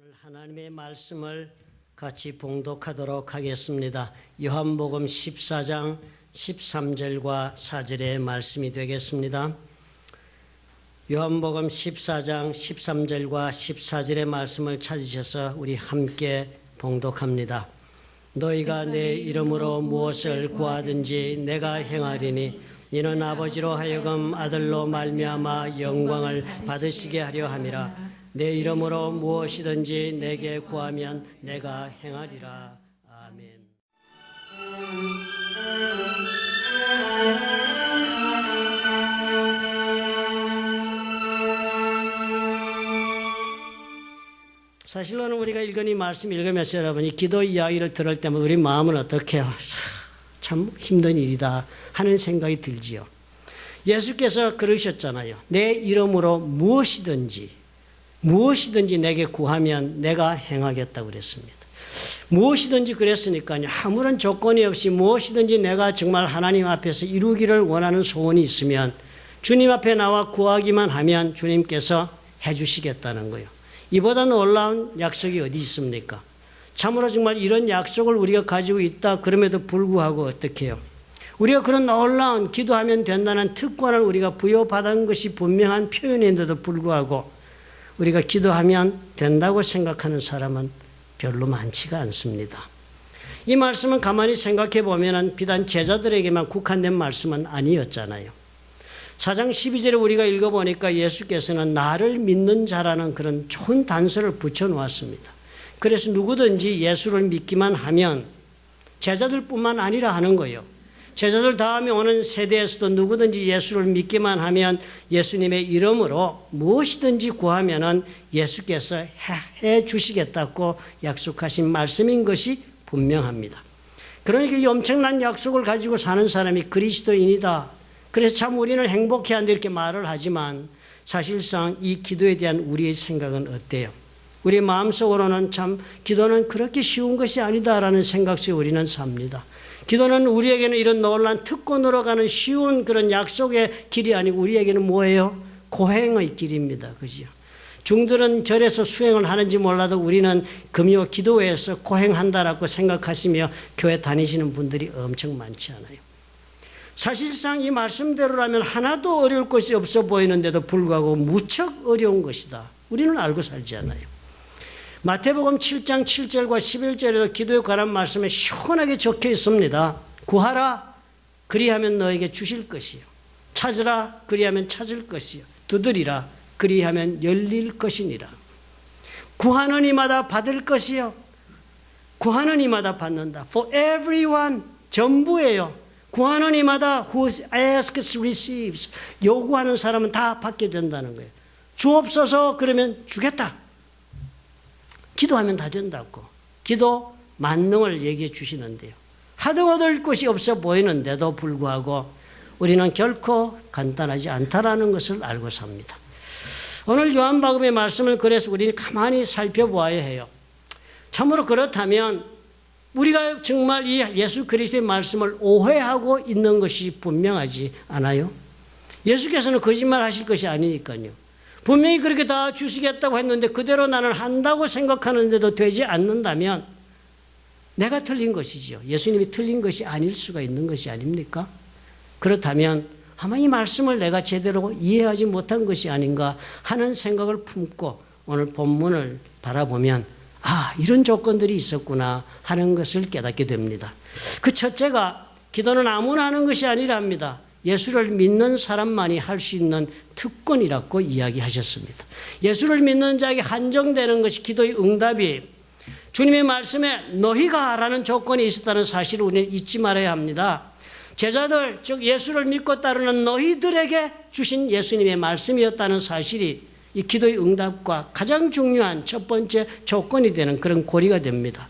오늘 하나님의 말씀을 같이 봉독하도록 하겠습니다. 요한복음 14장 13절과 4절의 말씀이 되겠습니다. 요한복음 14장 13절과 14절의 말씀을 찾으셔서 우리 함께 봉독합니다. 너희가 내 이름으로 무엇을 구하든지 내가 행하리니 이는 아버지로 하여금 아들로 말미암아 영광을 받으시게 하려 함이라. 내 이름으로 무엇이든지 내게 구하면 내가 행하리라. 아멘. 사실로는 우리가 읽은 이 말씀 읽으면서 여러분이 기도 이야기를 들을 때마다 우리 마음은 어떻게 해요? 참 힘든 일이다 하는 생각이 들지요. 예수께서 그러셨잖아요. 내 이름으로 무엇이든지 내게 구하면 내가 행하겠다고 그랬습니다. 무엇이든지 그랬으니까요. 아무런 조건이 없이 무엇이든지 내가 정말 하나님 앞에서 이루기를 원하는 소원이 있으면 주님 앞에 나와 구하기만 하면 주님께서 해주시겠다는 거예요. 이보다 놀라운 약속이 어디 있습니까? 참으로 정말 이런 약속을 우리가 가지고 있다 그럼에도 불구하고 어떻게 해요? 우리가 그런 놀라운 기도하면 된다는 특권을 우리가 부여받은 것이 분명한 표현인데도 불구하고 우리가 기도하면 된다고 생각하는 사람은 별로 많지가 않습니다. 이 말씀은 가만히 생각해 보면 비단 제자들에게만 국한된 말씀은 아니었잖아요. 4장 12절에 우리가 읽어보니까 예수께서는 나를 믿는 자라는 그런 좋은 단서를 붙여놓았습니다. 그래서 누구든지 예수를 믿기만 하면 제자들뿐만 아니라 하는 거예요. 제자들 다음에 오는 세대에서도 누구든지 예수를 믿기만 하면 예수님의 이름으로 무엇이든지 구하면은 예수께서 해 주시겠다고 약속하신 말씀인 것이 분명합니다. 그러니까 이 엄청난 약속을 가지고 사는 사람이 그리스도인이다. 그래서 참 우리는 행복해한다 이렇게 말을 하지만 사실상 이 기도에 대한 우리의 생각은 어때요? 우리 마음속으로는 참 기도는 그렇게 쉬운 것이 아니다라는 생각 속에 우리는 삽니다. 기도는 우리에게는 이런 놀라운 특권으로 가는 쉬운 그런 약속의 길이 아니고 우리에게는 뭐예요? 고행의 길입니다. 그죠? 중들은 절에서 수행을 하는지 몰라도 우리는 금요 기도회에서 고행한다라고 생각하시며 교회 다니시는 분들이 엄청 많지 않아요. 사실상 이 말씀대로라면 하나도 어려울 것이 없어 보이는데도 불구하고 무척 어려운 것이다. 우리는 알고 살지 않아요. 마태복음 7장 7절과 11절에도 기도에 관한 말씀에 시원하게 적혀 있습니다. 구하라 그리하면 너에게 주실 것이요. 찾으라 그리하면 찾을 것이요. 두드리라 그리하면 열릴 것이니라. 구하는 이마다 받을 것이요. 구하는 이마다 받는다. For everyone 전부예요. 구하는 이마다 who asks receives. 요구하는 사람은 다 받게 된다는 거예요. 주옵소서 그러면 주겠다. 기도하면 다 된다고. 기도 만능을 얘기해 주시는데요. 하등 얻을 것이 없어 보이는데도 불구하고 우리는 결코 간단하지 않다라는 것을 알고 삽니다. 오늘 요한복음의 말씀을 그래서 우리는 가만히 살펴보아야 해요. 참으로 그렇다면 우리가 정말 이 예수 그리스도의 말씀을 오해하고 있는 것이 분명하지 않아요? 예수께서는 거짓말 하실 것이 아니니까요. 분명히 그렇게 다 주시겠다고 했는데 그대로 나는 한다고 생각하는데도 되지 않는다면 내가 틀린 것이지요. 예수님이 틀린 것이 아닐 수가 있는 것이 아닙니까? 그렇다면 아마 이 말씀을 내가 제대로 이해하지 못한 것이 아닌가 하는 생각을 품고 오늘 본문을 바라보면 이런 조건들이 있었구나 하는 것을 깨닫게 됩니다. 그 첫째가 기도는 아무나 하는 것이 아니랍니다. 예수를 믿는 사람만이 할 수 있는 특권이라고 이야기하셨습니다. 예수를 믿는 자에게 한정되는 것이 기도의 응답이 주님의 말씀에 너희가 라는 조건이 있었다는 사실을 우리는 잊지 말아야 합니다. 제자들 즉 예수를 믿고 따르는 너희들에게 주신 예수님의 말씀이었다는 사실이 이 기도의 응답과 가장 중요한 첫 번째 조건이 되는 그런 고리가 됩니다.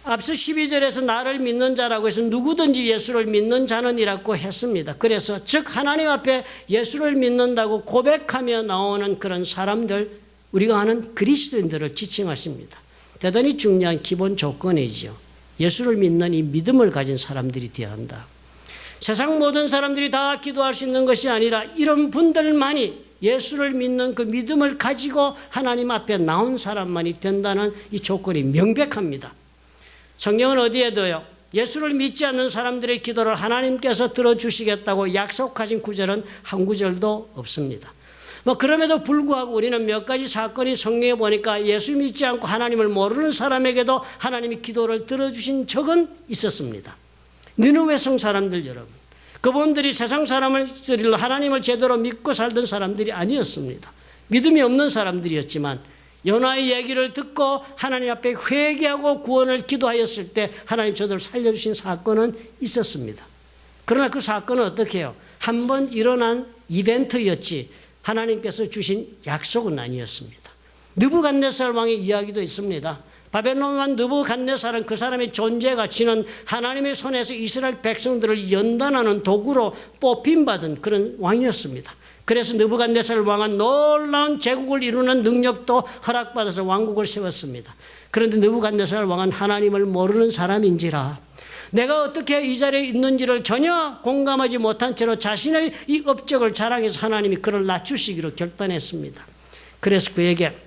앞서 12절에서 나를 믿는 자라고 해서 누구든지 예수를 믿는 자는이라고 했습니다. 그래서 즉 하나님 앞에 예수를 믿는다고 고백하며 나오는 그런 사람들, 우리가 아는 그리스도인들을 지칭하십니다. 대단히 중요한 기본 조건이죠. 예수를 믿는 이 믿음을 가진 사람들이 되어야 한다. 세상 모든 사람들이 다 기도할 수 있는 것이 아니라 이런 분들만이 예수를 믿는 그 믿음을 가지고 하나님 앞에 나온 사람만이 된다는 이 조건이 명백합니다. 성경은 어디에도요, 예수를 믿지 않는 사람들의 기도를 하나님께서 들어주시겠다고 약속하신 구절은 한 구절도 없습니다. 그럼에도 불구하고 우리는 몇 가지 사건이 성경에 보니까 예수 믿지 않고 하나님을 모르는 사람에게도 하나님이 기도를 들어주신 적은 있었습니다. 니느웨 성 사람들 여러분, 그분들이 세상 사람을 하나님을 제대로 믿고 살던 사람들이 아니었습니다. 믿음이 없는 사람들이었지만 요나의 얘기를 듣고 하나님 앞에 회개하고 구원을 기도하였을 때 하나님 저들을 살려주신 사건은 있었습니다. 그러나 그 사건은 어떻게 해요? 한번 일어난 이벤트였지 하나님께서 주신 약속은 아니었습니다. 느부갓네살 왕의 이야기도 있습니다. 바벨론 왕 느부갓네살은 그 사람의 존재 가치는 하나님의 손에서 이스라엘 백성들을 연단하는 도구로 뽑힘받은 그런 왕이었습니다. 그래서 느부갓네살 왕은 놀라운 제국을 이루는 능력도 허락받아서 왕국을 세웠습니다. 그런데 느부갓네살 왕은 하나님을 모르는 사람인지라 내가 어떻게 이 자리에 있는지를 전혀 공감하지 못한 채로 자신의 이 업적을 자랑해서 하나님이 그를 낮추시기로 결단했습니다. 그래서 그에게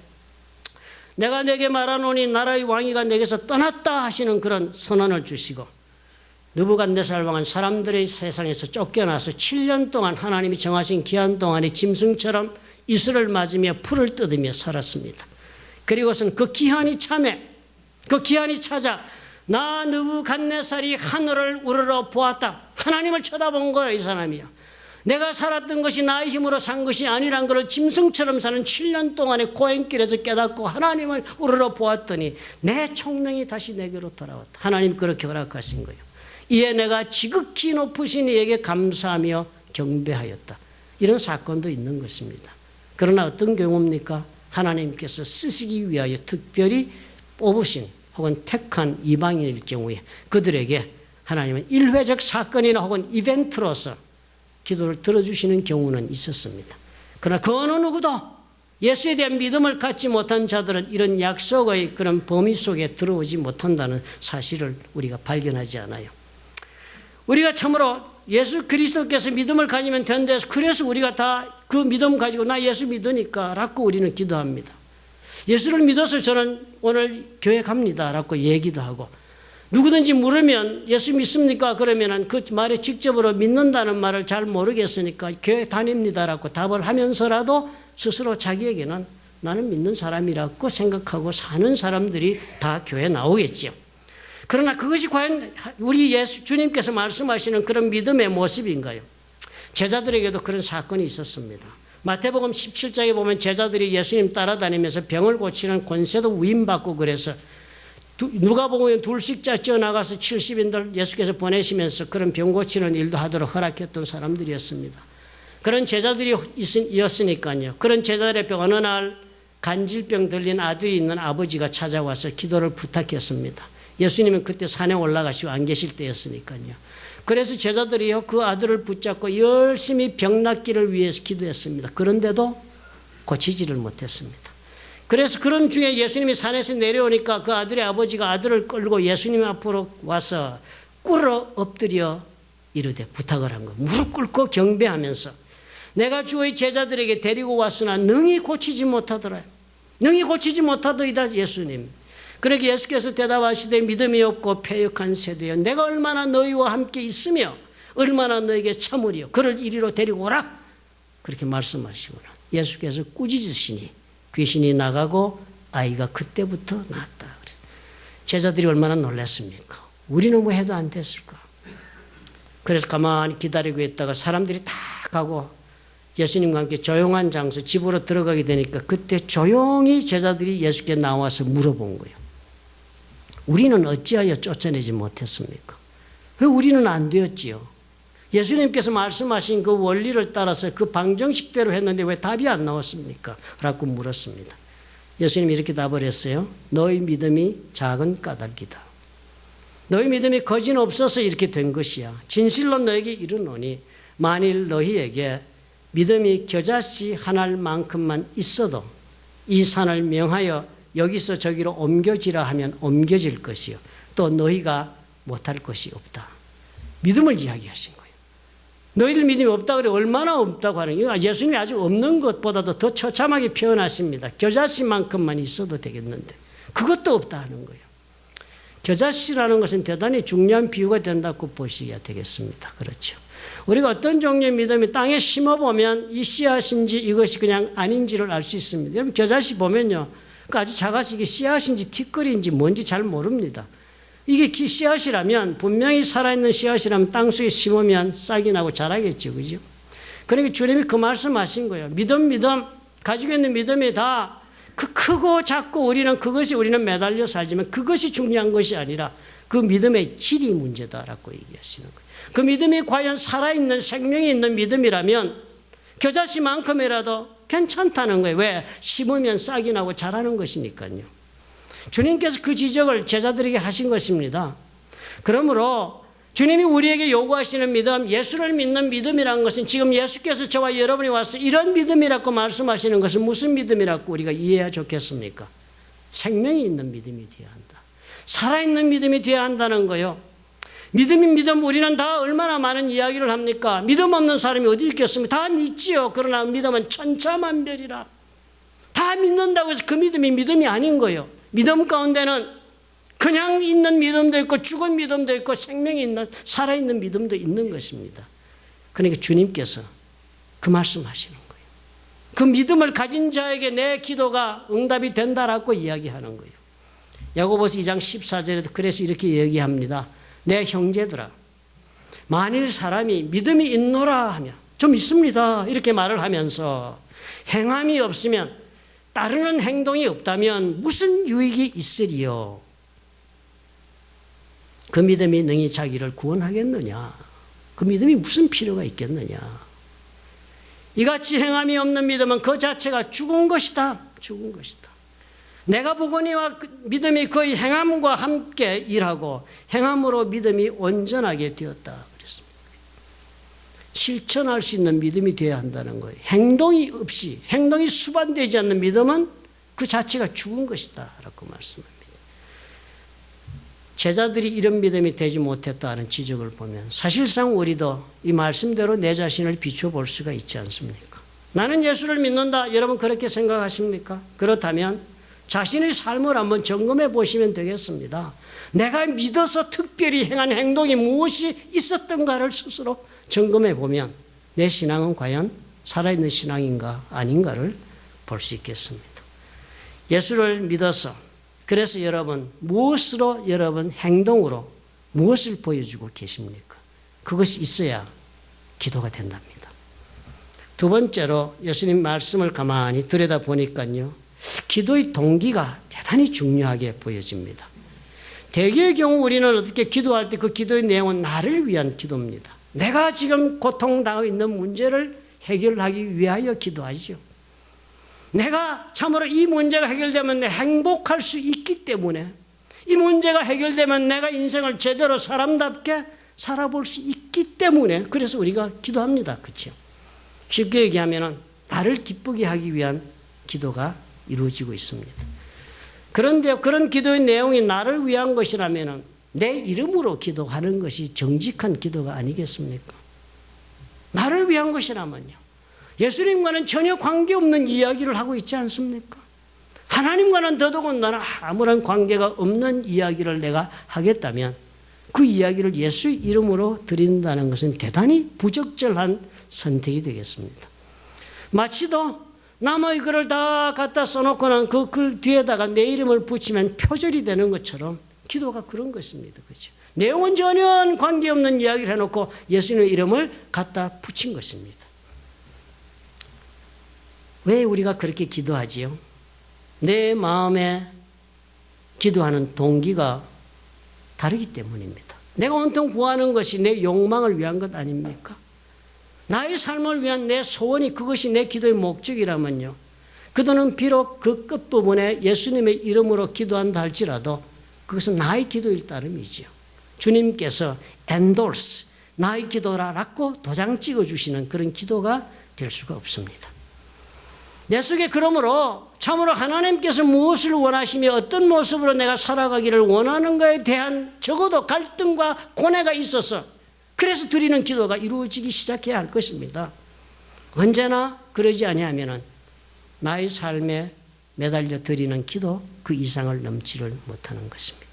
내가 내게 말하노니 나라의 왕위가 내게서 떠났다 하시는 그런 선언을 주시고 느부갓네살 왕은 사람들의 세상에서 쫓겨나서 7년 동안 하나님이 정하신 기한 동안에 짐승처럼 이슬을 맞으며 풀을 뜯으며 살았습니다. 그리고선 그 기한이 찾아 나 느부갓네살이 하늘을 우러러 보았다. 하나님을 쳐다본 거예요, 이 사람이요. 내가 살았던 것이 나의 힘으로 산 것이 아니란 것을 짐승처럼 사는 7년 동안의 고행길에서 깨닫고 하나님을 우러러 보았더니 내 총명이 다시 내게로 돌아왔다. 하나님 그렇게 허락하신 거예요. 이에 내가 지극히 높으신 이에게 감사하며 경배하였다. 이런 사건도 있는 것입니다. 그러나 어떤 경우입니까? 하나님께서 쓰시기 위하여 특별히 뽑으신 혹은 택한 이방인일 경우에 그들에게 하나님은 일회적 사건이나 혹은 이벤트로서 기도를 들어주시는 경우는 있었습니다. 그러나 그 어느 누구도 예수에 대한 믿음을 갖지 못한 자들은 이런 약속의 그런 범위 속에 들어오지 못한다는 사실을 우리가 발견하지 않아요. 우리가 참으로 예수 그리스도께서 믿음을 가지면 된다 해서 그래서 우리가 다 그 믿음 가지고 나 예수 믿으니까 라고 우리는 기도합니다. 예수를 믿어서 저는 오늘 교회 갑니다 라고 얘기도 하고 누구든지 물으면 예수 믿습니까? 그러면 그 말에 직접으로 믿는다는 말을 잘 모르겠으니까 교회 다닙니다 라고 답을 하면서라도 스스로 자기에게는 나는 믿는 사람이라고 생각하고 사는 사람들이 다 교회에 나오겠죠. 그러나 그것이 과연 우리 예수 주님께서 말씀하시는 그런 믿음의 모습인가요? 제자들에게도 그런 사건이 있었습니다. 마태복음 17장에 보면 제자들이 예수님 따라다니면서 병을 고치는 권세도 위임받고 그래서 누가 보면 둘씩 짜져 나가서 70인들 예수께서 보내시면서 그런 병 고치는 일도 하도록 허락했던 사람들이었습니다. 그런 제자들이었으니까요. 그런 제자들의 어느 날 간질병 들린 아들이 있는 아버지가 찾아와서 기도를 부탁했습니다. 예수님은 그때 산에 올라가시고 안 계실 때였으니까요. 그래서 제자들이요 그 아들을 붙잡고 열심히 병 낫기를 위해서 기도했습니다. 그런데도 고치지를 못했습니다. 그래서 그런 중에 예수님이 산에서 내려오니까 그 아들의 아버지가 아들을 끌고 예수님 앞으로 와서 꿇어 엎드려 이르되 부탁을 한 거. 무릎 꿇고 경배하면서 내가 주의 제자들에게 데리고 왔으나 능히 고치지 못하더라. 능히 고치지 못하더이다 예수님. 그러게 예수께서 대답하시되 믿음이 없고 패역한 세대여 내가 얼마나 너희와 함께 있으며 얼마나 너에게 참으리요. 그를 이리로 데리고 오라. 그렇게 말씀하시구나. 예수께서 꾸짖으시니 귀신이 나가고 아이가 그때부터 나았다. 제자들이 얼마나 놀랐습니까? 우리는 뭐 해도 안 됐을까? 그래서 가만히 기다리고 있다가 사람들이 다 가고 예수님과 함께 조용한 장소 집으로 들어가게 되니까 그때 조용히 제자들이 예수께 나와서 물어본 거예요. 우리는 어찌하여 쫓아내지 못했습니까? 왜 우리는 안 되었지요? 예수님께서 말씀하신 그 원리를 따라서 그 방정식대로 했는데 왜 답이 안 나왔습니까? 라고 물었습니다. 예수님이 이렇게 답을 했어요. 너희 믿음이 작은 까닭이다. 너희 믿음이 거진 없어서 이렇게 된 것이야. 진실로 너에게 이르노니 만일 너희에게 믿음이 겨자씨 하나일 만큼만 있어도 이 산을 명하여 여기서 저기로 옮겨지라 하면 옮겨질 것이요. 또 너희가 못할 것이 없다. 믿음을 이야기하신 거예요. 너희들 믿음이 없다 그래. 얼마나 없다고 하는 거예요. 예수님이 아주 없는 것보다도 더 처참하게 표현하십니다. 겨자씨만큼만 있어도 되겠는데 그것도 없다 하는 거예요. 겨자씨라는 것은 대단히 중요한 비유가 된다고 보셔야 되겠습니다. 그렇죠. 우리가 어떤 종류의 믿음이 땅에 심어보면 이 씨앗인지 이것이 그냥 아닌지를 알 수 있습니다. 여러분 겨자씨 보면요, 그 아주 작아서 이게 씨앗인지 티끌인지 뭔지 잘 모릅니다. 이게 씨앗이라면, 분명히 살아있는 씨앗이라면 땅속에 심으면 싹이 나고 자라겠죠. 그죠? 그러니까 주님이 그 말씀하신 거예요. 믿음, 가지고 있는 믿음이 다 그 크고 작고 우리는 매달려 살지만 그것이 중요한 것이 아니라 그 믿음의 질이 문제다라고 얘기하시는 거예요. 그 믿음이 과연 살아있는 생명이 있는 믿음이라면 겨자씨만큼이라도 괜찮다는 거예요. 왜? 심으면 싹이 나고 자라는 것이니까요. 주님께서 그 지적을 제자들에게 하신 것입니다. 그러므로 주님이 우리에게 요구하시는 믿음, 예수를 믿는 믿음이라는 것은 지금 예수께서 저와 여러분이 와서 이런 믿음이라고 말씀하시는 것은 무슨 믿음이라고 우리가 이해해야 좋겠습니까? 생명이 있는 믿음이 되어야 한다. 살아있는 믿음이 되어야 한다는 거요. 믿음, 우리는 다 얼마나 많은 이야기를 합니까? 믿음 없는 사람이 어디 있겠습니까? 다 믿지요. 그러나 믿음은 천차만별이라. 다 믿는다고 해서 그 믿음이 아닌 거예요. 믿음 가운데는 그냥 있는 믿음도 있고 죽은 믿음도 있고 생명이 있는 살아있는 믿음도 있는 것입니다. 그러니까 주님께서 그 말씀하시는 거예요. 그 믿음을 가진 자에게 내 기도가 응답이 된다라고 이야기하는 거예요. 야고보서 2장 14절에도 그래서 이렇게 얘기합니다. 내 형제들아, 만일 사람이 믿음이 있노라 하면, 좀 있습니다 이렇게 말을 하면서 행함이 없으면, 따르는 행동이 없다면 무슨 유익이 있으리요? 그 믿음이 능히 자기를 구원하겠느냐? 그 믿음이 무슨 필요가 있겠느냐? 이같이 행함이 없는 믿음은 그 자체가 죽은 것이다. 죽은 것이다. 내가 보거니와 믿음이 거의 행함과 함께 일하고 행함으로 믿음이 온전하게 되었다 그랬습니다. 실천할 수 있는 믿음이 되어야 한다는 거예요. 행동이 수반되지 않는 믿음은 그 자체가 죽은 것이다 라고 말씀합니다. 제자들이 이런 믿음이 되지 못했다는 지적을 보면 사실상 우리도 이 말씀대로 내 자신을 비춰볼 수가 있지 않습니까? 나는 예수를 믿는다. 여러분 그렇게 생각하십니까? 그렇다면 자신의 삶을 한번 점검해 보시면 되겠습니다. 내가 믿어서 특별히 행한 행동이 무엇이 있었던가를 스스로 점검해 보면 내 신앙은 과연 살아있는 신앙인가 아닌가를 볼 수 있겠습니다. 예수를 믿어서, 그래서 여러분 무엇으로, 여러분 행동으로 무엇을 보여주고 계십니까? 그것이 있어야 기도가 된답니다. 두 번째로 예수님 말씀을 가만히 들여다보니까요, 기도의 동기가 대단히 중요하게 보여집니다. 대개의 경우 우리는 어떻게 기도할 때 그 기도의 내용은 나를 위한 기도입니다. 내가 지금 고통당하고 있는 문제를 해결하기 위하여 기도하죠. 내가 참으로 이 문제가 해결되면 내가 행복할 수 있기 때문에, 이 문제가 해결되면 내가 인생을 제대로 사람답게 살아볼 수 있기 때문에, 그래서 우리가 기도합니다. 그렇죠? 쉽게 얘기하면 나를 기쁘게 하기 위한 기도가 이루어지고 있습니다. 그런데 그런 기도의 내용이 나를 위한 것이라면 내 이름으로 기도하는 것이 정직한 기도가 아니겠습니까? 나를 위한 것이라면요, 예수님과는 전혀 관계없는 이야기를 하고 있지 않습니까? 하나님과는 더더군다나 아무런 관계가 없는 이야기를 내가 하겠다면 그 이야기를 예수의 이름으로 드린다는 것은 대단히 부적절한 선택이 되겠습니다. 마치도 남의 글을 다 갖다 써놓고는 그 글 뒤에다가 내 이름을 붙이면 표절이 되는 것처럼 기도가 그런 것입니다. 그렇죠? 내용은 전혀 관계없는 이야기를 해놓고 예수님의 이름을 갖다 붙인 것입니다. 왜 우리가 그렇게 기도하지요? 내 마음에 기도하는 동기가 다르기 때문입니다. 내가 온통 구하는 것이 내 욕망을 위한 것 아닙니까? 나의 삶을 위한 내 소원이, 그것이 내 기도의 목적이라면요, 그들은 비록 그 끝부분에 예수님의 이름으로 기도한다 할지라도 그것은 나의 기도일 따름이죠. 주님께서 endorse, 나의 기도라고 도장 찍어주시는 그런 기도가 될 수가 없습니다. 내 속에 그러므로 참으로 하나님께서 무엇을 원하시며 어떤 모습으로 내가 살아가기를 원하는가에 대한 적어도 갈등과 고뇌가 있어서 그래서 드리는 기도가 이루어지기 시작해야 할 것입니다. 언제나 그러지 아니하면 나의 삶에 매달려 드리는 기도 그 이상을 넘지를 못하는 것입니다.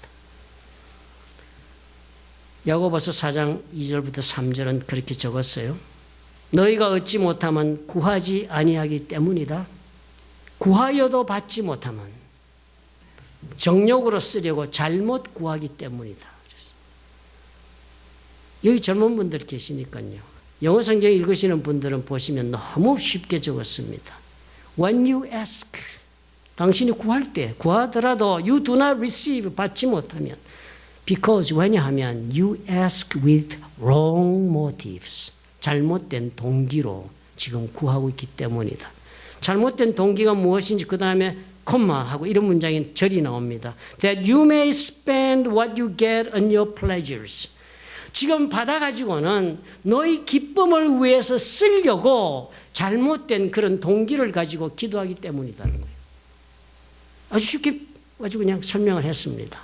야고보서 4장 2절부터 3절은 그렇게 적었어요. 너희가 얻지 못하면 구하지 아니하기 때문이다. 구하여도 받지 못하면 정욕으로 쓰려고 잘못 구하기 때문이다. 여기 젊은 분들 계시니까요. 영어 성경 읽으시는 분들은 보시면 너무 쉽게 적었습니다. When you ask, 당신이 구할 때, 구하더라도 you do not receive, 받지 못하면 because, 왜냐하면 you ask with wrong motives, 잘못된 동기로 지금 구하고 있기 때문이다. 잘못된 동기가 무엇인지 그 다음에 콤마하고 이런 문장이 절이 나옵니다. That you may spend what you get on your pleasures. 지금 받아가지고는 너희 기쁨을 위해서 쓰려고 잘못된 그런 동기를 가지고 기도하기 때문이라는 거예요. 아주 쉽게 가지고 그냥 설명을 했습니다.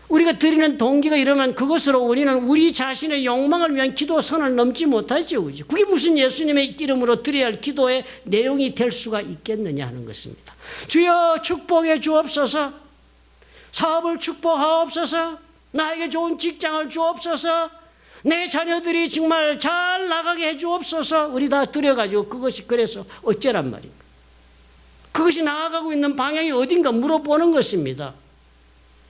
우리가 드리는 동기가 이러면 그것으로 우리는 우리 자신의 욕망을 위한 기도 선을 넘지 못하죠. 그죠? 그게 무슨 예수님의 이름으로 드려야 할 기도의 내용이 될 수가 있겠느냐 하는 것입니다. 주여 축복해 주옵소서, 사업을 축복하옵소서, 나에게 좋은 직장을 주옵소서, 내 자녀들이 정말 잘 나가게 해 주옵소서. 우리 다 드려가지고 그것이 그래서 어째란 말입니까? 그것이 나아가고 있는 방향이 어딘가 물어보는 것입니다.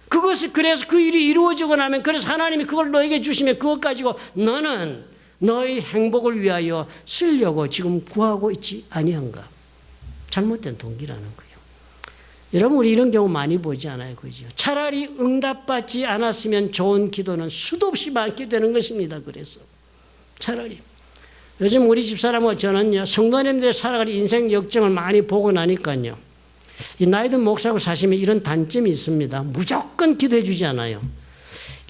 그것이 그래서 그 일이 이루어지고 나면 그래서 하나님이 그걸 너에게 주시면 그것 가지고 너는 너의 행복을 위하여 쓰려고 지금 구하고 있지 아니한가? 잘못된 동기라는 거예요. 여러분 우리 이런 경우 많이 보지 않아요. 그죠? 차라리 응답받지 않았으면 좋은 기도는 수도 없이 많게 되는 것입니다. 그래서 차라리 요즘 우리 집사람과 저는요 성도님들의 살아갈 인생 역정을 많이 보고 나니까요 이 나이든 목사하고 사시면 이런 단점이 있습니다. 무조건 기도해 주지 않아요.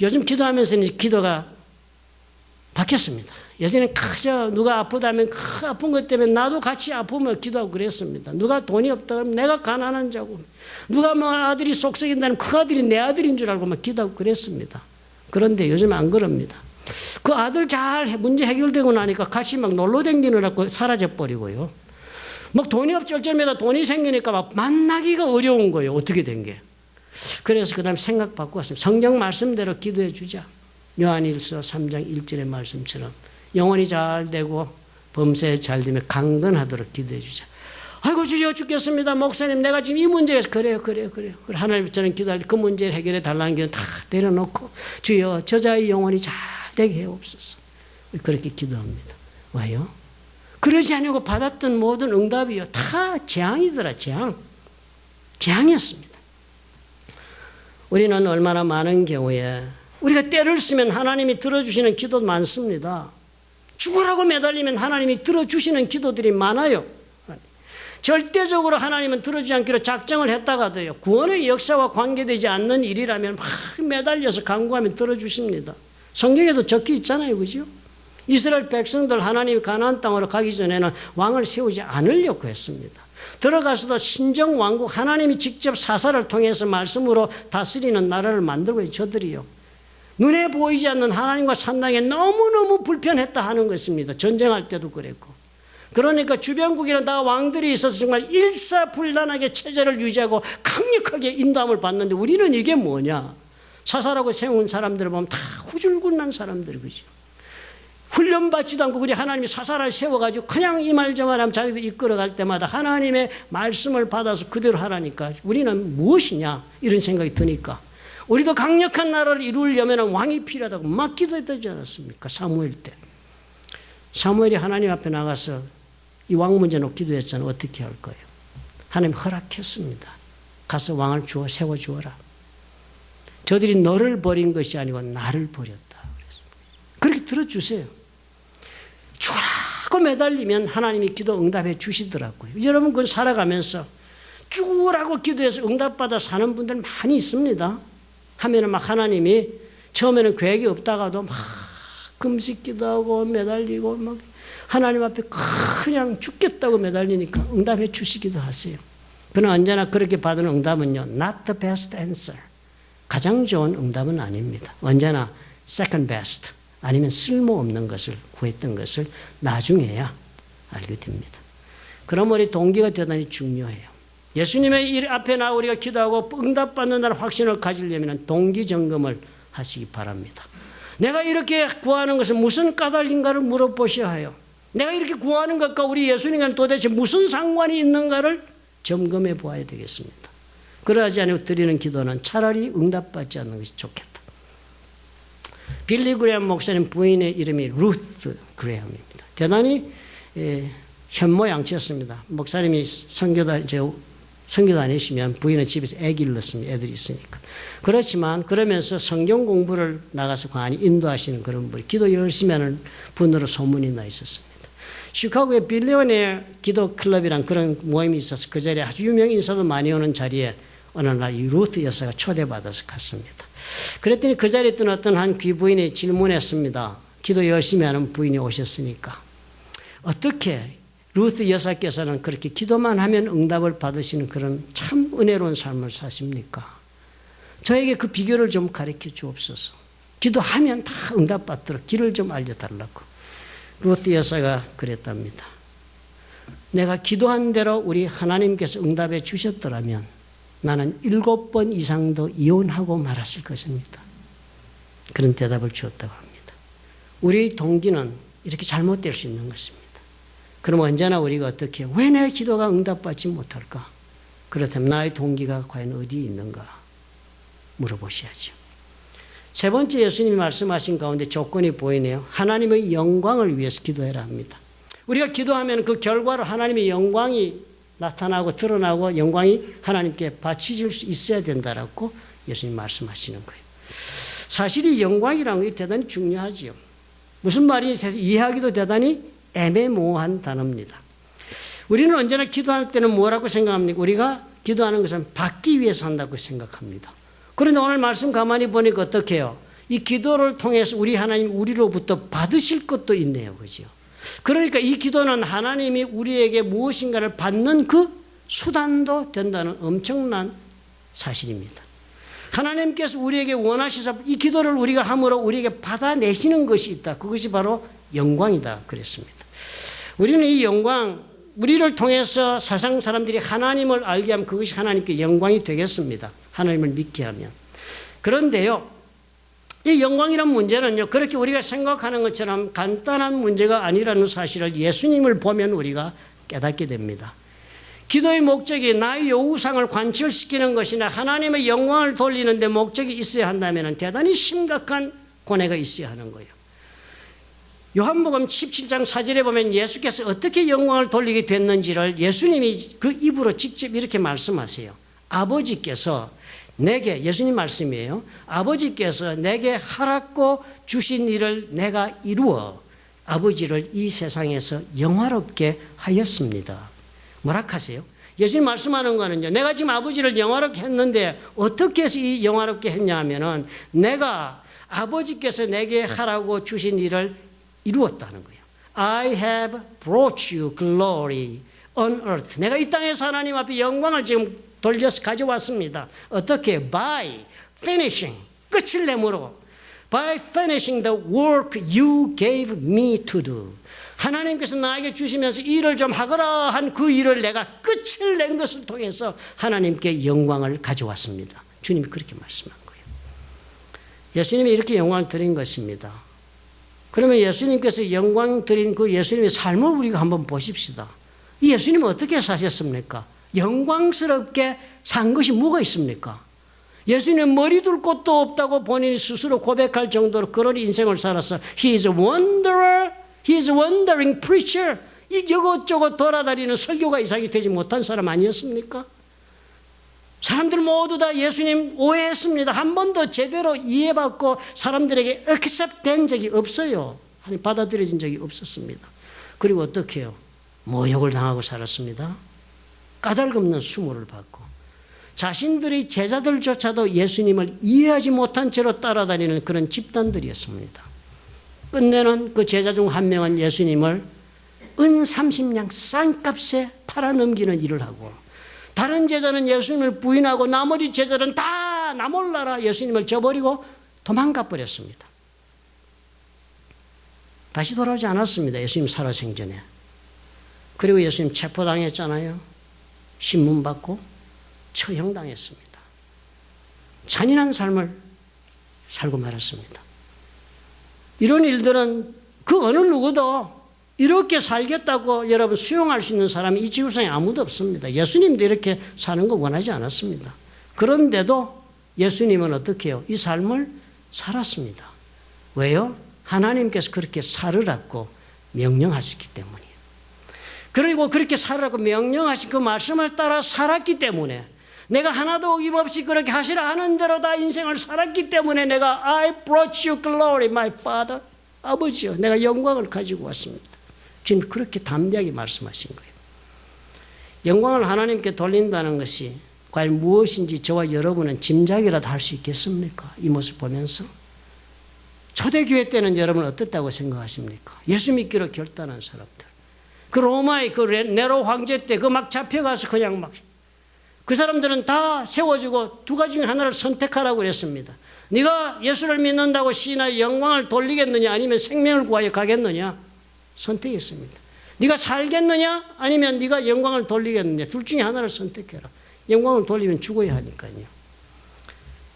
요즘 기도하면서 기도가 바뀌었습니다. 예전에 그저 누가 아프다면 그 아픈 것 때문에 나도 같이 아프면 기도하고 그랬습니다. 누가 돈이 없다 그러면 내가 가난한 자고, 누가 뭐 아들이 속썩인다면 그 아들이 내 아들인 줄 알고 막 기도하고 그랬습니다. 그런데 요즘 안 그럽니다. 그 아들 잘 문제 해결되고 나니까 같이 막 놀러 다니느라고 사라져버리고요. 막 돈이 없을 때마다 돈이 생기니까 막 만나기가 어려운 거예요. 어떻게 된 게. 그래서 그 다음에 생각 바꾸었습니다. 성경 말씀대로 기도해 주자. 요한일서 3장 1절의 말씀처럼 영혼이 잘 되고 범사에 잘 되면 강건하도록 기도해 주자. 아이고 주여 죽겠습니다. 목사님 내가 지금 이 문제에서 그래요. 하나님 저는 기도할 때 그 문제를 해결해 달라는 게 다 내려놓고 주여 저자의 영혼이 잘 되게 해옵소서. 그렇게 기도합니다. 왜요? 그러지 않고 받았던 모든 응답이요 다 재앙이더라. 재앙이었습니다. 우리는 얼마나 많은 경우에 우리가 때를 쓰면 하나님이 들어주시는 기도도 많습니다. 죽으라고 매달리면 하나님이 들어주시는 기도들이 많아요. 절대적으로 하나님은 들어주지 않기로 작정을 했다가도요 구원의 역사와 관계되지 않는 일이라면 막 매달려서 간구하면 들어주십니다. 성경에도 적혀 있잖아요. 그죠? 이스라엘 백성들 하나님이 가나안 땅으로 가기 전에는 왕을 세우지 않으려고 했습니다. 들어가서도 신정왕국 하나님이 직접 사사를 통해서 말씀으로 다스리는 나라를 만들고 저들이요. 눈에 보이지 않는 하나님과 산당에 너무너무 불편했다 하는 것입니다. 전쟁할 때도 그랬고. 그러니까 주변국에는 다 왕들이 있어서 정말 일사불란하게 체제를 유지하고 강력하게 인도함을 받는데 우리는 이게 뭐냐. 사사라고 세운 사람들을 보면 다 후줄근난 사람들 그죠. 훈련받지도 않고 그냥 하나님이 사사를 세워가지고 그냥 이 말 저 말 하면 자기도 이끌어갈 때마다 하나님의 말씀을 받아서 그대로 하라니까 우리는 무엇이냐 이런 생각이 드니까 우리도 강력한 나라를 이루려면 왕이 필요하다고 막 기도했지 않았습니까? 사무엘 때. 사무엘이 하나님 앞에 나가서 이 왕 문제 놓고 기도했잖아요. 어떻게 할 거예요? 하나님 허락했습니다. 가서 왕을 세워주어라. 저들이 너를 버린 것이 아니고 나를 버렸다. 그렇게 들어주세요. 죽으라고 매달리면 하나님이 기도 응답해 주시더라고요. 여러분 그건 살아가면서 죽으라고 기도해서 응답받아 사는 분들 많이 있습니다. 하면은 막 하나님이 처음에는 계획이 없다가도 막 금식 기도하고 매달리고 막 하나님 앞에 그냥 죽겠다고 매달리니까 응답해 주시기도 하세요. 그러나 언제나 그렇게 받은 응답은요, not the best answer. 가장 좋은 응답은 아닙니다. 언제나 second best. 아니면 쓸모없는 것을 구했던 것을 나중에야 알게 됩니다. 그러므로 동기가 대단히 중요해요. 예수님의 일 앞에 나 우리가 기도하고 응답받는다는 확신을 가지려면 동기 점검을 하시기 바랍니다. 내가 이렇게 구하는 것은 무슨 까닭인가를 물어보셔야 해요. 내가 이렇게 구하는 것과 우리 예수님과는 도대체 무슨 상관이 있는가를 점검해 보아야 되겠습니다. 그러하지 않고 드리는 기도는 차라리 응답받지 않는 것이 좋겠다. 빌리 그레엄 목사님 부인의 이름이 루트 그레엄입니다. 대단히 현모양처였습니다. 목사님이 선교 다니시면 부인은 집에서 아기를 낳습니다. 애들이 있으니까. 그렇지만 그러면서 성경 공부를 나가서 많이 인도하시는 그런 분이 기도 열심히 하는 분으로 소문이 나 있었습니다. 시카고에 빌리언의 기도 클럽이란 그런 모임이 있어서 그 자리에 아주 유명 인사도 많이 오는 자리에 어느 날 이 루트 여사가 초대받아서 갔습니다. 그랬더니 그 자리에 있던 어떤 한 귀부인이 질문했습니다. 기도 열심히 하는 부인이 오셨으니까 어떻게 루트 여사께서는 그렇게 기도만 하면 응답을 받으시는 그런 참 은혜로운 삶을 사십니까? 저에게 그 비결을 좀 가르쳐 주옵소서. 기도하면 다 응답받도록 길을 좀 알려달라고. 루트 여사가 그랬답니다. 내가 기도한 대로 우리 하나님께서 응답해 주셨더라면 나는 7번 이상도 이혼하고 말았을 것입니다. 그런 대답을 주었다고 합니다. 우리 동기는 이렇게 잘못될 수 있는 것입니다. 그럼 언제나 우리가 어떻게 해요? 왜 내 기도가 응답받지 못할까? 그렇다면 나의 동기가 과연 어디에 있는가 물어보셔야죠. 세 번째 예수님이 말씀하신 가운데 조건이 보이네요. 하나님의 영광을 위해서 기도해라 합니다. 우리가 기도하면 그 결과로 하나님의 영광이 나타나고 드러나고 영광이 하나님께 바쳐질 수 있어야 된다라고 예수님 말씀하시는 거예요. 사실 이 영광이라는 게 대단히 중요하지요. 무슨 말인지 이해하기도 대단히 애매모호한 단어입니다. 우리는 언제나 기도할 때는 뭐라고 생각합니까? 우리가 기도하는 것은 받기 위해서 한다고 생각합니다. 그런데 오늘 말씀 가만히 보니까 어떻게 해요? 이 기도를 통해서 우리 하나님 우리로부터 받으실 것도 있네요. 그죠? 그러니까 이 기도는 하나님이 우리에게 무엇인가를 받는 그 수단도 된다는 엄청난 사실입니다. 하나님께서 우리에게 원하셔서 이 기도를 우리가 함으로 우리에게 받아내시는 것이 있다. 그것이 바로 영광이다 그랬습니다. 우리는 이 영광, 우리를 통해서 세상 사람들이 하나님을 알게 하면 그것이 하나님께 영광이 되겠습니다. 하나님을 믿게 하면. 그런데요, 이 영광이라는 문제는요, 그렇게 우리가 생각하는 것처럼 간단한 문제가 아니라는 사실을 예수님을 보면 우리가 깨닫게 됩니다. 기도의 목적이 나의 요구상을 관철시키는 것이나 하나님의 영광을 돌리는 데 목적이 있어야 한다면 대단히 심각한 고뇌가 있어야 하는 거예요. 요한복음 17장 4절에 보면 예수께서 어떻게 영광을 돌리게 됐는지를 예수님이 그 입으로 직접 이렇게 말씀하세요. 아버지께서 내게, 예수님 말씀이에요. 아버지께서 내게 하라고 주신 일을 내가 이루어 아버지를 이 세상에서 영화롭게 하였습니다. 뭐라 하세요? 예수님 말씀하는 거는요, 내가 지금 아버지를 영화롭게 했는데 어떻게 해서 이 영화롭게 했냐 하면은 내가 아버지께서 내게 하라고 주신 일을 이루었다는 거예요. I have brought you glory on earth. 내가 이 땅에서 하나님 앞에 영광을 지금 돌려서 가져왔습니다. 어떻게? By finishing. 끝을 내므로. By finishing the work you gave me to do. 하나님께서 나에게 주시면서 일을 좀 하거라 한 그 일을 내가 끝을 낸 것을 통해서 하나님께 영광을 가져왔습니다. 주님이 그렇게 말씀한 거예요. 예수님이 이렇게 영광을 드린 것입니다. 그러면 예수님께서 영광 드린 그 예수님의 삶을 우리가 한번 보십시다. 이 예수님은 어떻게 사셨습니까? 영광스럽게 산 것이 뭐가 있습니까? 예수님은 머리 둘 곳도 없다고 본인이 스스로 고백할 정도로 그런 인생을 살아서 He is a wanderer, He is a wandering preacher. 이것저것 돌아다니는 설교가 이상이 되지 못한 사람 아니었습니까? 사람들 모두 다 예수님 오해했습니다. 한 번도 제대로 이해받고 사람들에게 accept 된 적이 없어요. 아니, 받아들여진 적이 없었습니다. 그리고 어떻게 해요? 모욕을 당하고 살았습니다. 까닭없는 수모를 받고 자신들의 제자들조차도 예수님을 이해하지 못한 채로 따라다니는 그런 집단들이었습니다. 끝내는 그 제자 중 한 명은 예수님을 은 30냥 싼값에 팔아넘기는 일을 하고 다른 제자는 예수님을 부인하고 나머지 제자는 다 나 몰라라 예수님을 저버리고 도망가 버렸습니다. 다시 돌아오지 않았습니다. 예수님 살아생전에. 그리고 예수님 체포당했잖아요. 신문받고 처형당했습니다. 잔인한 삶을 살고 말았습니다. 이런 일들은 그 어느 누구도 이렇게 살겠다고 여러분 수용할 수 있는 사람이 이 지구상에 아무도 없습니다. 예수님도 이렇게 사는 거 원하지 않았습니다. 그런데도 예수님은 어떻게 해요? 이 삶을 살았습니다. 왜요? 하나님께서 그렇게 살으라고 명령하셨기 때문이에요. 그리고 그렇게 살으라고 명령하신 그 말씀을 따라 살았기 때문에 내가 하나도 어김없이 그렇게 하시라 하는 대로 다 인생을 살았기 때문에 내가 I brought you glory, my father. 아버지요, 내가 영광을 가지고 왔습니다. 지금 그렇게 담대하게 말씀하신 거예요. 영광을 하나님께 돌린다는 것이 과연 무엇인지 저와 여러분은 짐작이라도 할 수 있겠습니까? 이 모습 보면서. 초대교회 때는 여러분 어떻다고 생각하십니까? 예수 믿기로 결단한 사람들. 그 로마의 그 네로 황제 때 그 막 잡혀가서 그냥 막 그 사람들은 다 세워지고 두 가지 중에 하나를 선택하라고 그랬습니다. 네가 예수를 믿는다고 시인의 영광을 돌리겠느냐 아니면 생명을 구하여 가겠느냐 선택했습니다. 네가 살겠느냐 아니면 네가 영광을 돌리겠느냐 둘 중에 하나를 선택해라. 영광을 돌리면 죽어야 하니까요.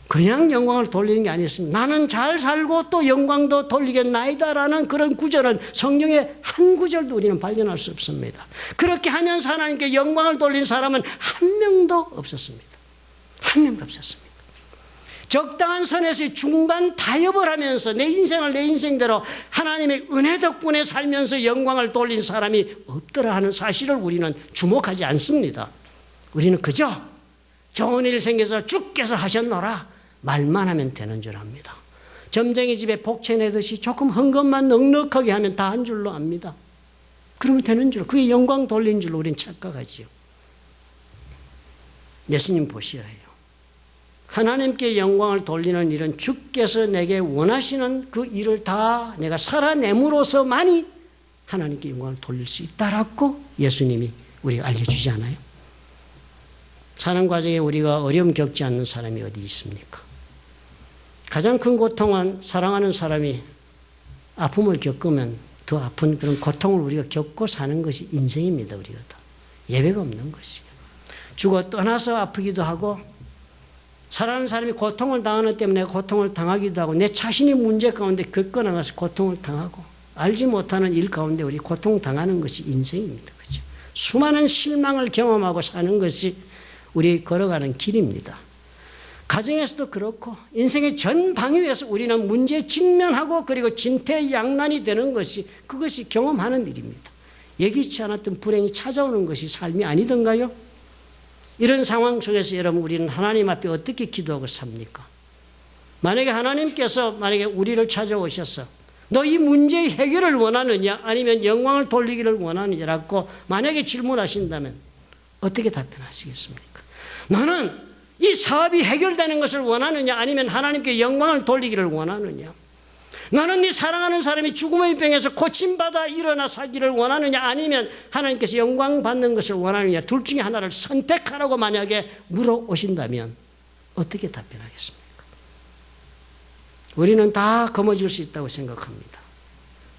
그냥 영광을 돌리는 게 아니었습니다. 나는 잘 살고 또 영광도 돌리겠나이다라는 그런 구절은 성경의 한 구절도 우리는 발견할 수 없습니다. 그렇게 하면서 하나님께 영광을 돌린 사람은 한 명도 없었습니다. 한 명도 없었습니다. 적당한 선에서 중간 타협을 하면서 내 인생을 내 인생대로 하나님의 은혜 덕분에 살면서 영광을 돌린 사람이 없더라 하는 사실을 우리는 주목하지 않습니다. 우리는 그저 좋은 일 생겨서 주께서 하셨노라 말만 하면 되는 줄 압니다. 점쟁이 집에 복채 내듯이 조금 한 것만 넉넉하게 하면 다 한 줄로 압니다. 그러면 되는 줄, 그게 영광 돌린 줄로 우리는 착각하지요. 예수님 보셔야 해요. 하나님께 영광을 돌리는 일은 주께서 내게 원하시는 그 일을 다 내가 살아냄으로써만이 하나님께 영광을 돌릴 수 있다라고 예수님이 우리가 알려주지 않아요? 사는 과정에 우리가 어려움 겪지 않는 사람이 어디 있습니까? 가장 큰 고통은 사랑하는 사람이 아픔을 겪으면 더 아픈 그런 고통을 우리가 겪고 사는 것이 인생입니다. 우리가 다. 예외가 없는 것이에요. 죽어 떠나서 아프기도 하고 사랑하는 사람이 고통을 당하는 때문에 고통을 당하기도 하고 내 자신이 문제 가운데 겪어나가서 고통을 당하고 알지 못하는 일 가운데 우리 고통당하는 것이 인생입니다. 그렇죠? 수많은 실망을 경험하고 사는 것이 우리 걸어가는 길입니다. 가정에서도 그렇고 인생의 전 방위에서 우리는 문제에 직면하고 그리고 진퇴양난이 되는 것이 그것이 경험하는 일입니다. 예기치 않았던 불행이 찾아오는 것이 삶이 아니던가요? 이런 상황 속에서 여러분 우리는 하나님 앞에 어떻게 기도하고 삽니까? 만약에 하나님께서 만약에 우리를 찾아오셔서 너 이 문제의 해결을 원하느냐 아니면 영광을 돌리기를 원하느냐라고 만약에 질문하신다면 어떻게 답변하시겠습니까? 너는 이 사업이 해결되는 것을 원하느냐 아니면 하나님께 영광을 돌리기를 원하느냐? 너는 네 사랑하는 사람이 죽음의 병에서 고침받아 일어나 살기를 원하느냐 아니면 하나님께서 영광 받는 것을 원하느냐? 둘 중에 하나를 선택하라고 만약에 물어오신다면 어떻게 답변하겠습니까? 우리는 다 거머쥘 수 있다고 생각합니다.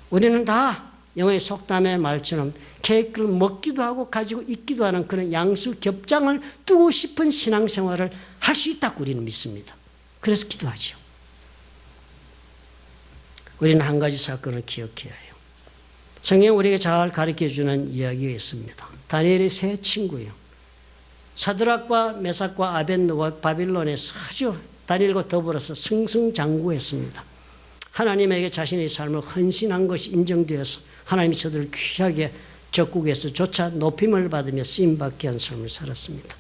우리는 다 영어의 속담의 말처럼 케이크를 먹기도 하고 가지고 있기도 하는 그런 양수겹장을 두고 싶은 신앙생활을 할 수 있다고 우리는 믿습니다. 그래서 기도하죠. 우리는 한 가지 사건을 기억해야 해요. 성경 우리에게 잘 가르쳐주는 이야기가 있습니다. 다니엘의 세 친구예요. 사드락과 메삭과 아벳느고가 바빌론에서 아주 다니엘과 더불어서 승승장구했습니다. 하나님에게 자신의 삶을 헌신한 것이 인정되어서 하나님이 저들을 귀하게 적국에서 조차 높임을 받으며 쓰임받게 한 삶을 살았습니다.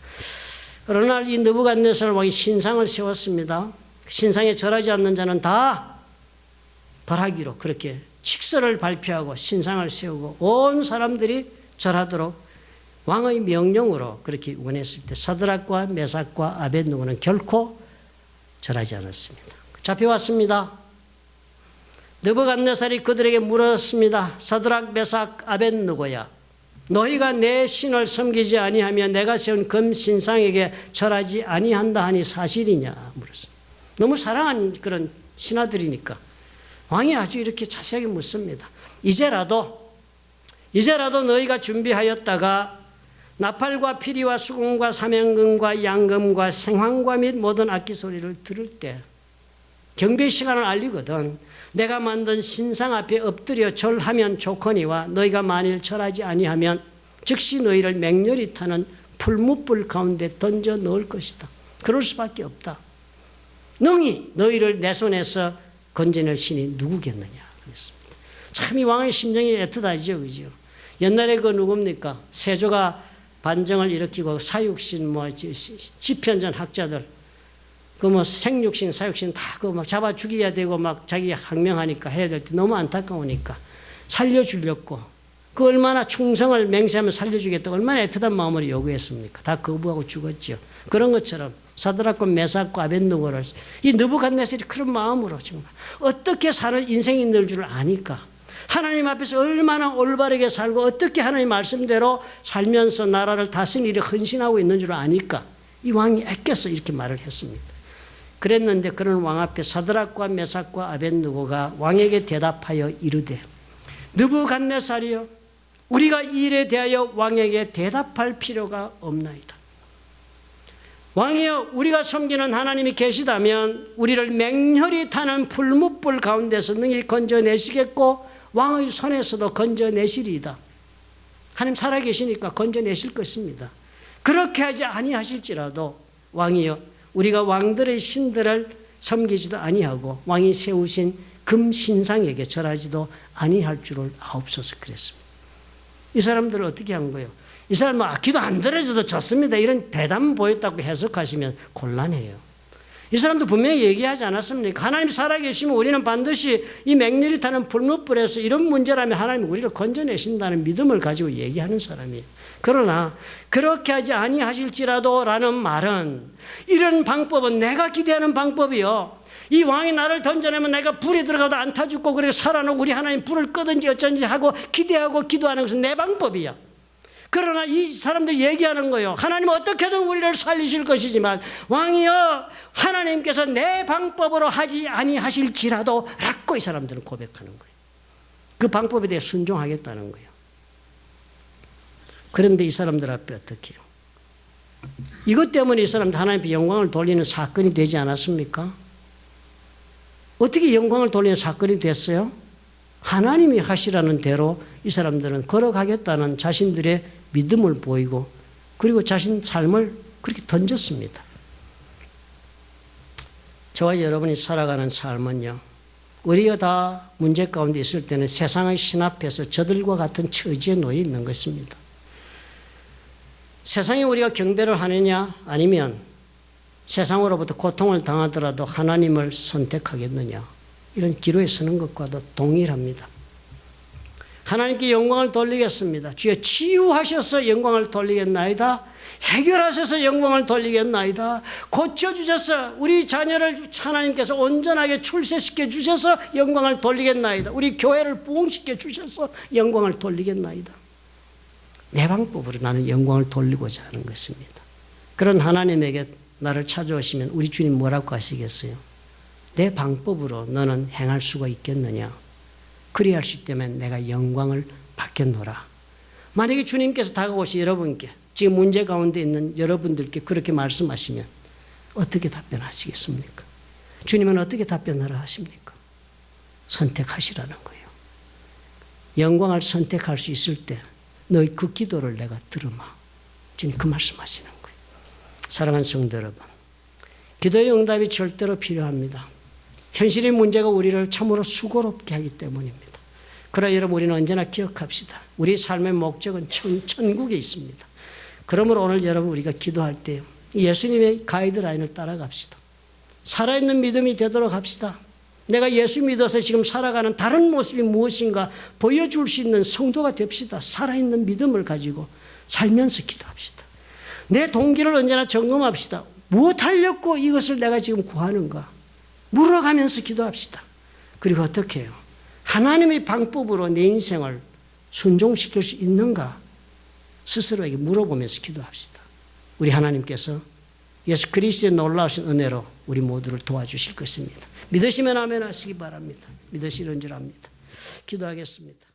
어느 날 이 느부갓네살 왕이 신상을 세웠습니다. 신상에 절하지 않는 자는 다 벌하기로 그렇게 칙서를 발표하고 신상을 세우고 온 사람들이 절하도록 왕의 명령으로 그렇게 원했을 때 사드락과 메삭과 아벳느고는 결코 절하지 않았습니다. 잡혀왔습니다. 느부갓네살이 그들에게 물었습니다. 사드락, 메삭, 아벳느고야, 너희가 내 신을 섬기지 아니하며 내가 세운 금신상에게 절하지 아니한다 하니 사실이냐 물었습니다. 너무 사랑하는 그런 신하들이니까 왕이 아주 이렇게 자세하게 묻습니다. 이제라도 너희가 준비하였다가 나팔과 피리와 수금과 사명금과 양금과 생황과 및 모든 악기 소리를 들을 때 경배 시간을 알리거든 내가 만든 신상 앞에 엎드려 절하면 좋거니와 너희가 만일 절하지 아니하면 즉시 너희를 맹렬히 타는 풀무불 가운데 던져 넣을 것이다. 그럴 수밖에 없다. 능히 너희를 내 손에서 건져낼 신이 누구겠느냐 그랬습니다. 참 이 왕의 심정이 애틋하죠, 그죠? 옛날에 그 누굽니까? 세조가 반정을 일으키고 사육신 지편전 학자들 그 생육신 사육신 다 그 막 잡아 죽여야 되고 막 자기 항명하니까 해야 될 때 너무 안타까우니까 살려주려고 그 얼마나 충성을 맹세하면 살려주겠다고 얼마나 애틋한 마음으로 요구했습니까? 다 거부하고 죽었죠. 그런 것처럼 사드락과 메삭과 아벳느고를 이 느부갓네살이 그런 마음으로 정말 어떻게 사는 인생이 있는 줄 아니까 하나님 앞에서 얼마나 올바르게 살고 어떻게 하나님 말씀대로 살면서 나라를 다스리는 일에 헌신하고 있는 줄 아니까 이 왕이 애껴서 이렇게 말을 했습니다. 그랬는데 그런 왕 앞에 사드락과 메삭과 아벳느고가 왕에게 대답하여 이르되 느부갓네살이여 우리가 이 일에 대하여 왕에게 대답할 필요가 없나이다. 왕이여 우리가 섬기는 하나님이 계시다면 우리를 맹렬히 타는 풀무불 가운데서 능히 건져내시겠고 왕의 손에서도 건져내시리이다. 하나님 살아계시니까 건져내실 것입니다. 그렇게 하지 아니하실지라도 왕이여 우리가 왕들의 신들을 섬기지도 아니하고 왕이 세우신 금신상에게 절하지도 아니할 줄을 아옵소서 그랬습니다. 이 사람들은 어떻게 한 거예요? 이 사람은 기도 안 들어줘도 좋습니다. 이런 대담 보였다고 해석하시면 곤란해요. 이 사람도 분명히 얘기하지 않았습니까? 하나님 살아계시면 우리는 반드시 이 맹렬히 타는 불못불에서 이런 문제라면 하나님이 우리를 건져내신다는 믿음을 가지고 얘기하는 사람이에요. 그러나 그렇게 하지 아니하실지라도 라는 말은 이런 방법은 내가 기대하는 방법이요. 이 왕이 나를 던져내면 내가 불에 들어가도 안 타 죽고 그래서 살아나고 우리 하나님 불을 끄든지 어쩐지 하고 기대하고 기도하는 것은 내 방법이야. 그러나 이 사람들 얘기하는 거예요. 하나님은 어떻게든 우리를 살리실 것이지만 왕이여 하나님께서 내 방법으로 하지 아니하실지라도 라고 이 사람들은 고백하는 거예요. 그 방법에 대해 순종하겠다는 거예요. 그런데 이 사람들 앞에 어떻게 해요? 이것 때문에 이 사람들 하나님께 영광을 돌리는 사건이 되지 않았습니까? 어떻게 영광을 돌리는 사건이 됐어요? 하나님이 하시라는 대로 이 사람들은 걸어가겠다는 자신들의 믿음을 보이고 그리고 자신 삶을 그렇게 던졌습니다. 저와 여러분이 살아가는 삶은요. 우리가 다 문제 가운데 있을 때는 세상의 신 앞에서 저들과 같은 처지에 놓여 있는 것입니다. 세상에 우리가 경배를 하느냐 아니면 세상으로부터 고통을 당하더라도 하나님을 선택하겠느냐 이런 기로에 서는 것과도 동일합니다. 하나님께 영광을 돌리겠습니다. 주여 치유하셔서 영광을 돌리겠나이다. 해결하셔서 영광을 돌리겠나이다. 고쳐주셔서 우리 자녀를 하나님께서 온전하게 출세시켜 주셔서 영광을 돌리겠나이다. 우리 교회를 부흥시켜 주셔서 영광을 돌리겠나이다. 내 방법으로 나는 영광을 돌리고자 하는 것입니다. 그런 하나님에게 나를 찾아오시면 우리 주님 뭐라고 하시겠어요? 내 방법으로 너는 행할 수가 있겠느냐? 그리할 수 있다면 내가 영광을 받겠노라. 만약에 주님께서 다가오시 여러분께 지금 문제 가운데 있는 여러분들께 그렇게 말씀하시면 어떻게 답변하시겠습니까? 주님은 어떻게 답변하라 하십니까? 선택하시라는 거예요. 영광을 선택할 수 있을 때 너희 그 기도를 내가 들으마. 주님 그 말씀하시는 거예요. 사랑하는 성도 여러분, 기도의 응답이 절대로 필요합니다. 현실의 문제가 우리를 참으로 수고롭게 하기 때문입니다. 그러나 여러분 우리는 언제나 기억합시다. 우리 삶의 목적은 천국에 있습니다. 그러므로 오늘 여러분 우리가 기도할 때 예수님의 가이드라인을 따라갑시다. 살아있는 믿음이 되도록 합시다. 내가 예수 믿어서 지금 살아가는 다른 모습이 무엇인가 보여줄 수 있는 성도가 됩시다. 살아있는 믿음을 가지고 살면서 기도합시다. 내 동기를 언제나 점검합시다. 무엇 하려고 이것을 내가 지금 구하는가? 물어가면서 기도합시다. 그리고 어떻게 해요? 하나님의 방법으로 내 인생을 순종시킬 수 있는가? 스스로에게 물어보면서 기도합시다. 우리 하나님께서 예수 그리스도의 놀라우신 은혜로 우리 모두를 도와주실 것입니다. 믿으시면 아멘 하시기 바랍니다. 믿으시는 줄 압니다. 기도하겠습니다.